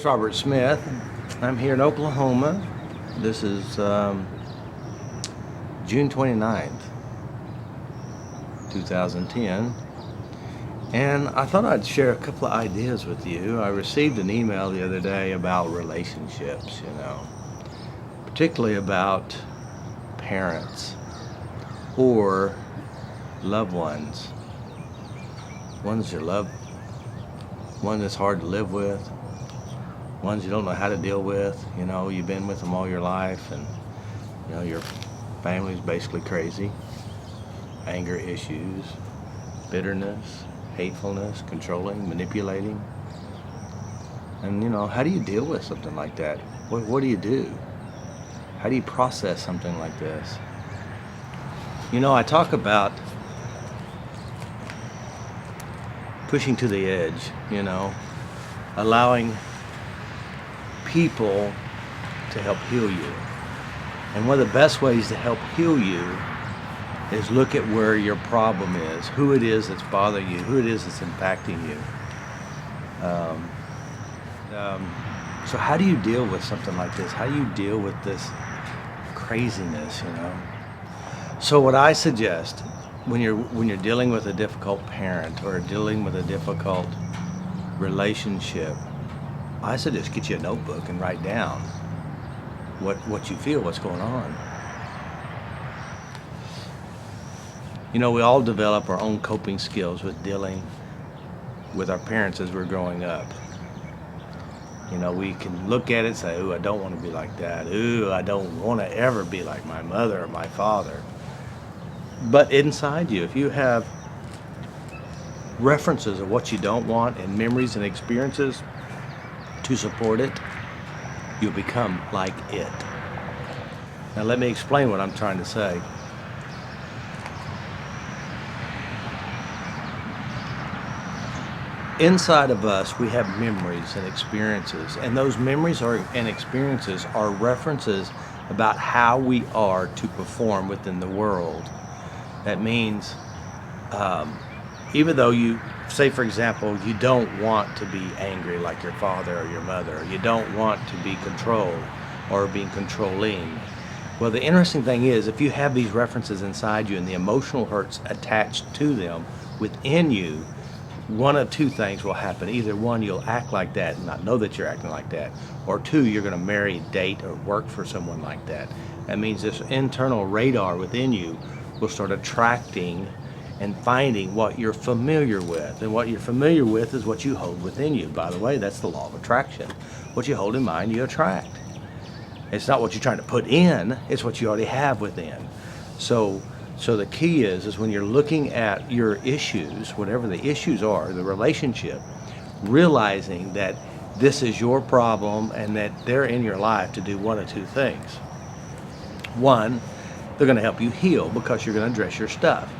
It's Robert Smith. I'm here in Oklahoma. This is June 29th, 2010. And I thought I'd share a couple of ideas with you. I received an email the other day about relationships, particularly about parents or loved ones. Ones you love, one that's hard to live with, ones you don't know how to deal with. You've been with them all your life, and your family's basically crazy. Anger issues, bitterness, hatefulness, controlling, manipulating. And how do you deal with something like that? What do you do? How do you process something like this? I talk about pushing to the edge, allowing people to help heal you. And one of the best ways to help heal you is look at where your problem is, who it is that's bothering you, who it is that's impacting you. So how do you deal with something like this? How do you deal with this craziness, So what I suggest when you're dealing with a difficult parent or dealing with a difficult relationship, I suggest get you a notebook and write down what you feel, what's going on. We all develop our own coping skills with dealing with our parents as we're growing up. We can look at it and say, ooh, I don't want to be like that. Ooh, I don't want to ever be like my mother or my father. But inside you, if you have references of what you don't want and memories and experiences to support it, you'll become like it. Now let me explain what I'm trying to say. Inside of us, we have memories and experiences, and those memories and experiences are references about how we are to perform within the world. That means, even though you, say for example, you don't want to be angry like your father or your mother, or you don't want to be controlled or being controlling. Well, the interesting thing is, if you have these references inside you and the emotional hurts attached to them within you, one of two things will happen. Either one, you'll act like that and not know that you're acting like that, or two, you're going to marry, date, or work for someone like that. That means this internal radar within you will start attracting and finding what you're familiar with. And what you're familiar with is what you hold within you. By the way, that's the law of attraction. What you hold in mind, you attract. It's not what you're trying to put in, it's what you already have within. So the key is when you're looking at your issues, whatever the issues are, the relationship, realizing that this is your problem and that they're in your life to do one of two things. One, they're going to help you heal because you're going to address your stuff.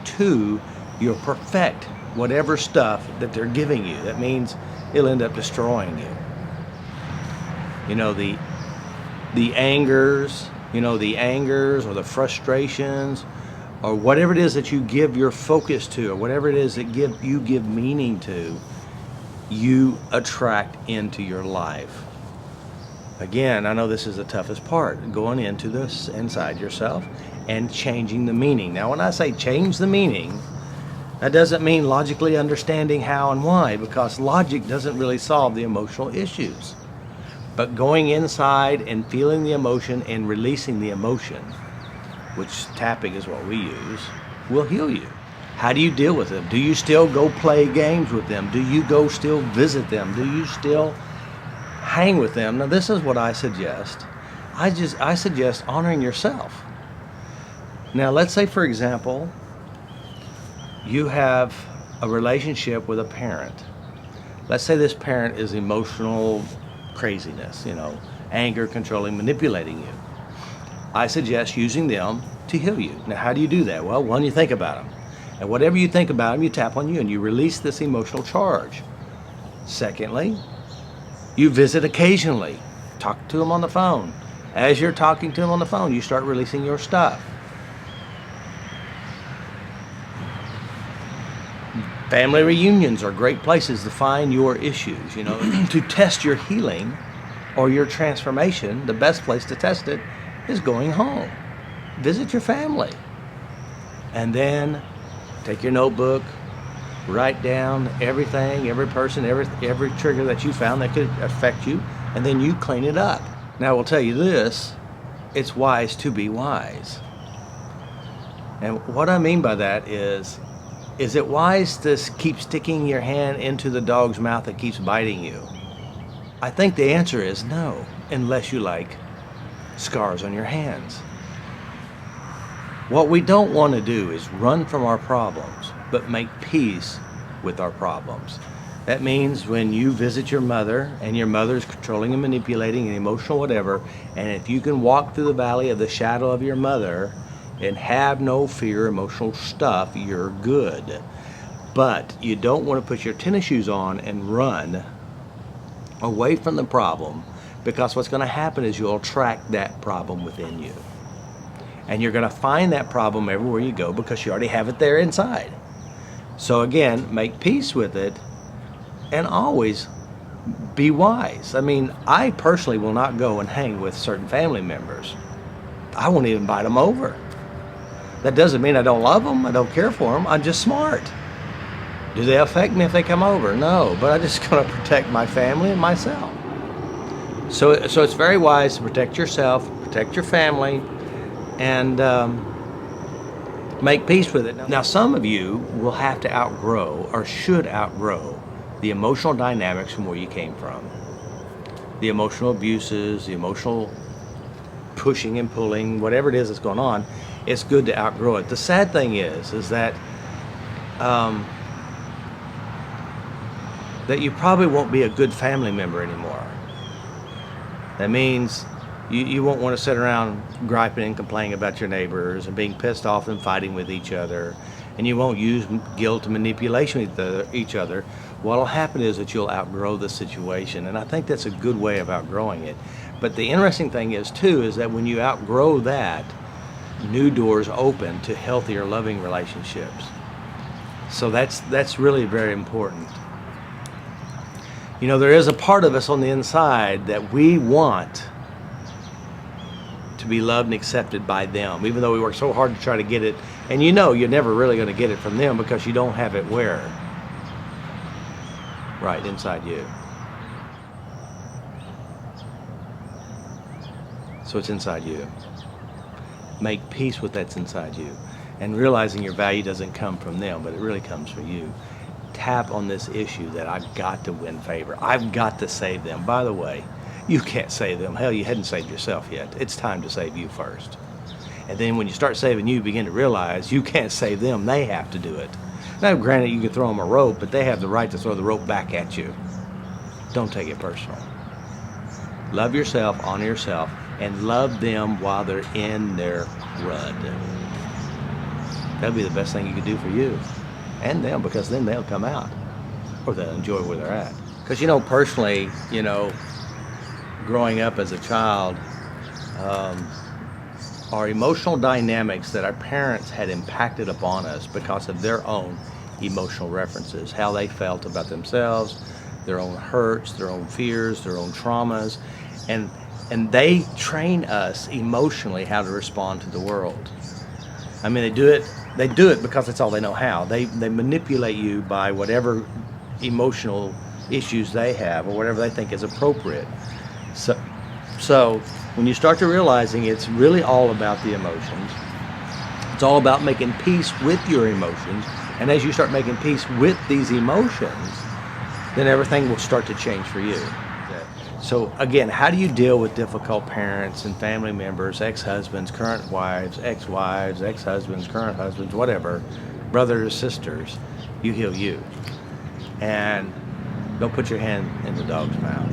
Two, you'll perfect whatever stuff that they're giving you. That means it'll end up destroying you. The angers, or the frustrations, or whatever it is that you give your focus to, or whatever it is that you give meaning to, you attract into your life. Again, I know this is the toughest part, going into this inside yourself and changing the meaning. Now, when I say change the meaning, that doesn't mean logically understanding how and why, because logic doesn't really solve the emotional issues. But going inside and feeling the emotion and releasing the emotion, which tapping is what we use, will heal you. How do you deal with them? Do you still go play games with them? Do you go still visit them? Do you still hang with them? Now, this is what I suggest. I suggest honoring yourself. Now, let's say, for example, you have a relationship with a parent. Let's say this parent is emotional craziness, anger, controlling, manipulating you. I suggest using them to heal you. Now, how do you do that? Well, one, you think about them. And whatever you think about them, you tap on you and you release this emotional charge. Secondly, you visit occasionally. Talk to them on the phone. As you're talking to them on the phone, you start releasing your stuff. Family reunions are great places to find your issues, you know. To test your healing or your transformation, the best place to test it is going home. Visit your family. And then take your notebook, write down everything, every person, every trigger that you found that could affect you, and then you clean it up. Now, I will tell you this, it's wise to be wise. And what I mean by that is it wise to keep sticking your hand into the dog's mouth that keeps biting you? I think the answer is no, unless you like scars on your hands. What we don't want to do is run from our problems, but make peace with our problems. That means when you visit your mother and your mother's controlling and manipulating and emotional whatever, and if you can walk through the valley of the shadow of your mother and have no fear, emotional stuff, you're good. But you don't want to put your tennis shoes on and run away from the problem, because what's going to happen is you'll attract that problem within you. And you're going to find that problem everywhere you go because you already have it there inside. So again, make peace with it and always be wise. I mean, I personally will not go and hang with certain family members. I won't even invite them over. That doesn't mean I don't love them, I don't care for them, I'm just smart. Do they affect me if they come over? No, but I'm just going to protect my family and myself. So it's very wise to protect yourself, protect your family, and make peace with it. Now, some of you will have to outgrow, or should outgrow, the emotional dynamics from where you came from. The emotional abuses, the emotional pushing and pulling, whatever it is that's going on, it's good to outgrow it. The sad thing is that that you probably won't be a good family member anymore. That means you won't want to sit around griping and complaining about your neighbors and being pissed off and fighting with each other, and you won't use guilt and manipulation with each other. What'll happen is that you'll outgrow the situation, and I think that's a good way of outgrowing it. But the interesting thing is too, is that when you outgrow that, new doors open to healthier, loving relationships. So that's really very important. You know, there is a part of us on the inside that we want to be loved and accepted by them, even though we work so hard to try to get it. And you know you're never really going to get it from them because you don't have it where? Right inside you. So it's inside you. Make peace with that's inside you. And realizing your value doesn't come from them, but it really comes from you. Tap on this issue that I've got to win favor. I've got to save them. By the way, you can't save them. Hell, you hadn't saved yourself yet. It's time to save you first. And then when you start saving you, begin to realize you can't save them. They have to do it. Now, granted, you can throw them a rope, but they have the right to throw the rope back at you. Don't take it personal. Love yourself, honor yourself, and love them while they're in their rut. That'll be the best thing you could do for you and them, because then they'll come out, or they'll enjoy where they're at. Because, you know, personally, you know, growing up as a child, our emotional dynamics that our parents had impacted upon us because of their own emotional references, how they felt about themselves, their own hurts, their own fears, their own traumas, and they train us emotionally how to respond to the world. I mean, they do it because that's all they know how. They manipulate you by whatever emotional issues they have or whatever they think is appropriate. So when you start to realizing it's really all about the emotions, it's all about making peace with your emotions, and as you start making peace with these emotions, then everything will start to change for you. So again, how do you deal with difficult parents and family members, ex-husbands, current wives, ex-wives, ex-husbands, current husbands, whatever, brothers, sisters? You heal you. And don't put your hand in the dog's mouth.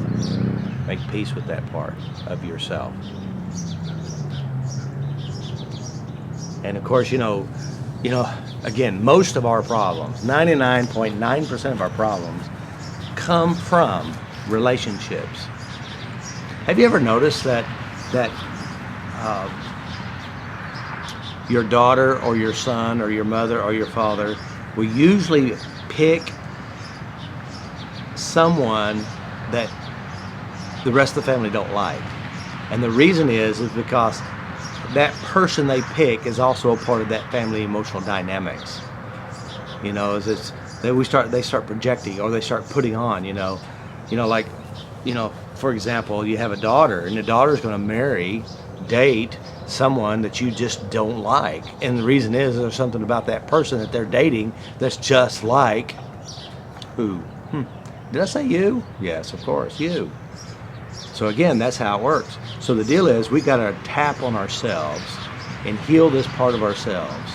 Make peace with that part of yourself. And of course, you know, again, most of our problems, 99.9% of our problems, come from relationships. Have you ever noticed that your daughter or your son or your mother or your father will usually pick someone that the rest of the family don't like. And the reason is because that person they pick is also a part of that family emotional dynamics. You know, they start projecting, or they start putting on, like, for example, you have a daughter, and the daughter's going to date someone that you just don't like. And the reason is there's something about that person that they're dating that's just like who? Did I say you? Yes, of course, you. So again, that's how it works. So the deal is we got to tap on ourselves and heal this part of ourselves,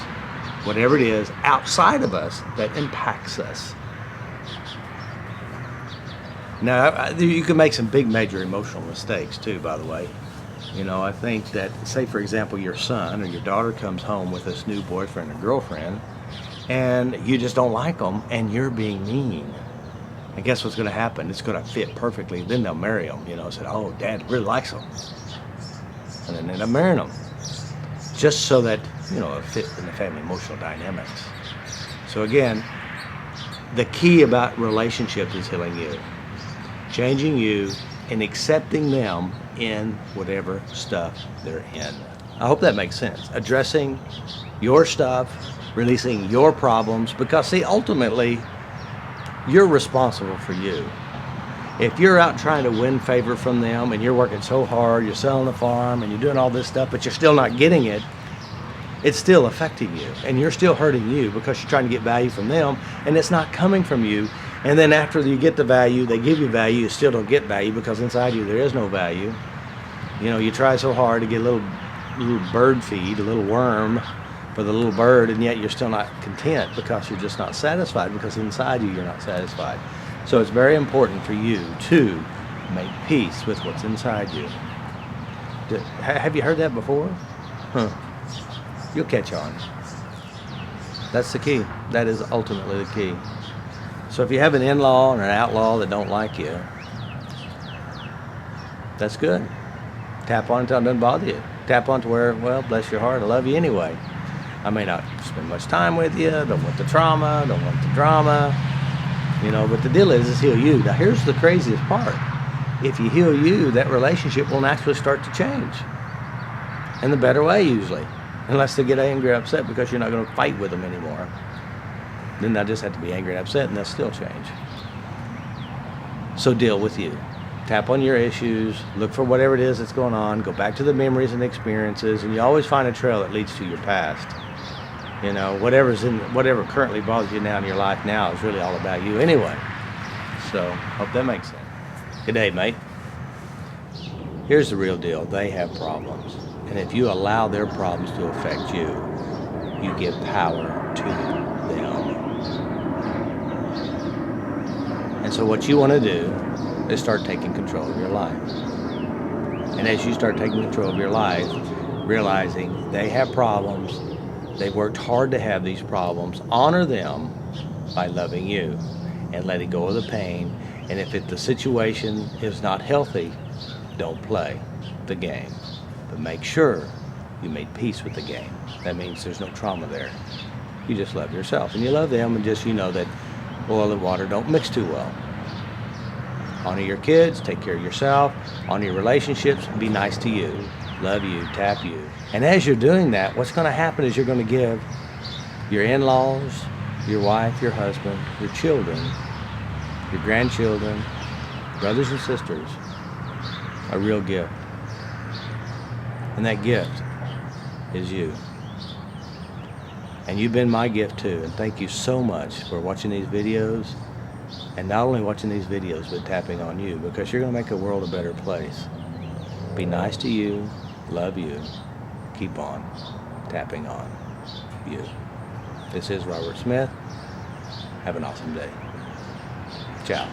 whatever it is outside of us that impacts us. Now, you can make some big major emotional mistakes too, by the way. I think that, say for example, your son or your daughter comes home with this new boyfriend or girlfriend, and you just don't like them, and you're being mean. And guess what's going to happen? It's going to fit perfectly. Then they'll marry them. Said, oh, Dad really likes them. And then they end up marrying them. Just so that, it fits in the family emotional dynamics. So again, the key about relationships is healing you. Changing you and accepting them in whatever stuff they're in. I hope that makes sense. Addressing your stuff, releasing your problems, because see, ultimately, you're responsible for you. If you're out trying to win favor from them and you're working so hard, you're selling the farm and you're doing all this stuff, but you're still not getting it, it's still affecting you, and you're still hurting you because you're trying to get value from them and it's not coming from you. And then after you get the value, they give you value, you still don't get value because inside you there is no value. You try so hard to get a little bird feed, a little worm for the little bird, and yet you're still not content because you're just not satisfied, because inside you you're not satisfied. So it's very important for you to make peace with what's inside you. Have you heard that before? You'll catch on. That's the key. That is ultimately the key. So if you have an in-law or an outlaw that don't like you, that's good. Tap on it until it doesn't bother you. Tap on to where, well, bless your heart, I love you anyway. I may not spend much time with you, don't want the trauma, don't want the drama, but the deal is heal you. Now here's the craziest part. If you heal you, that relationship will naturally start to change. In the better way usually. Unless they get angry or upset because you're not going to fight with them anymore. Then they'll just have to be angry and upset, and they'll still change. So deal with you. Tap on your issues, look for whatever it is that's going on, go back to the memories and experiences, and you always find a trail that leads to your past. Whatever currently bothers you now in your life now is really all about you anyway. So, hope that makes sense. Good day, mate. Here's the real deal. They have problems. And if you allow their problems to affect you, you give power to them. And so what you want to do is start taking control of your life. And as you start taking control of your life, realizing they have problems, they've worked hard to have these problems, honor them by loving you and letting go of the pain. And if the situation is not healthy, don't play the game. But make sure you made peace with the game. That means there's no trauma there. You just love yourself and you love them, and just that oil and water don't mix too well. Honor your kids, take care of yourself, honor your relationships, be nice to you, love you, tap you. And as you're doing that, what's going to happen is you're going to give your in-laws, your wife, your husband, your children, your grandchildren, brothers and sisters, a real gift. And that gift is you. And you've been my gift too. And thank you so much for watching these videos. And not only watching these videos, but tapping on you, because you're going to make the world a better place. Be nice to you, love you, keep on tapping on you. This is Robert Smith. Have an awesome day. Ciao.